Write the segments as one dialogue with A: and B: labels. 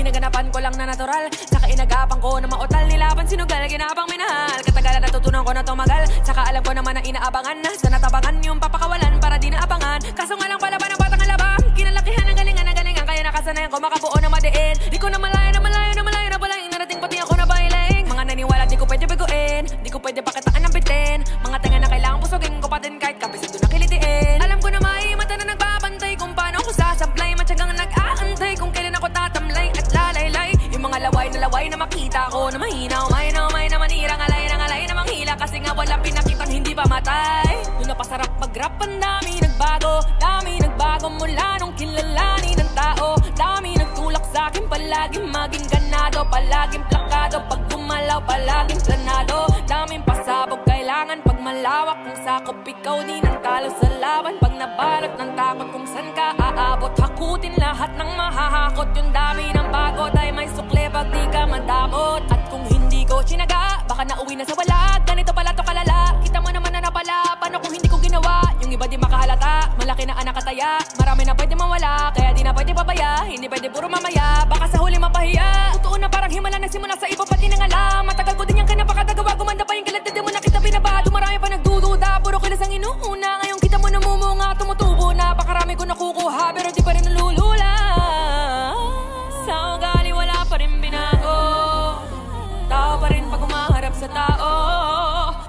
A: Ginaganapan ko lang na natural, saka inagapan ko na mautal. Nilaban sinugal, ginapang minahal. Katagalan natutunan ko na tumagal, saka alam ko naman na inaabangan na sa natabangan yung papakawalan para di naabangan. Kaso nga lang pala ba ng batang alabang, kinalakihan ng galingan, kaya nakasanayan ko makabuo na madiin. Di ko na malaya na palaing narating pati ako na bailing. Mga naniwala di ko pwede baguin, di ko pwede pakitaan ng bitin. Mga tenga na kailangan pusugin ko pa din kahit kabisado na kilitiin. Alam ko na may mata na nagbabantay kung paano ako sasablay. Matyagang nag-aantay kung kailan ako tatamlay at lalaylay. Yung mga laway na makita ko na mahina. Umay na manira, ngalay na manghila. Kasi nga wala pinakitang hindi pa matay. Nung napasarap mag-rap ang dami nagbago mula nung kilalanin ng tao. Dami nagtulak sa'kin, palaging maging ganado, palaging plakado, pag gumalaw palaging planado. Daming pasabog kailangan pag malawak kung sakop, ikaw di nang talo sa laban. Pag nabalot ng takot kung san ka aabot, hakutin lahat ng mahahakot. Yung dami ng bagot ay may sukle pag di ka madamot. At kung hindi ko sinaga, baka nauwi na sa wala. Ganito pala to kalala, kita mo naman na napala. Paano kung hindi ko ginawa? Yung iba di makahalata, malaki na anak kataya. Marami na pwede mawala, kaya di na pwede babaya. Hindi pwede puro mamaya, baka sa huli mapahiya. Totoo na parang himala nagsimula sa iba pati nang alam. Matagal ko din yung kinapakatagawa, gumanda pa yung kilat. Di mo na kita binabado, marami pa nagdududa. Puro kilas ang inuuna, ngayon kita mo namumunga. Tumutubo na, pakarami ko nakukuha, pero di pa rin nalulula. Sa ugali wala pa rin binago, tao pa rin pag umaharap sa tao.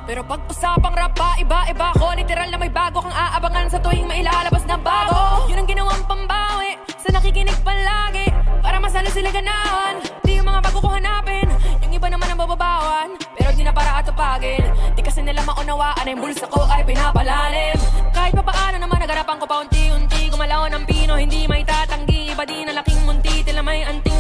A: Pero pag usapang rap pa, iba ko. Literal na may bago kang aabangan sa tuwing mailalabas na bago. Yun ang ginawang pambawi sa nakikinig palagi, para masalo sila ganahan. Di yung mga bago ko hanapin, yung iba naman ang bababawan, pero di na para atupagin. Di kasi nila maunawaan na yung bulsa ko ay pinapalalim. Kahit pa paano naman nagarapan ko pa unti-unti, gumalaw ng pino, hindi may tatanggi. Iba di na laking munti, tila may anti.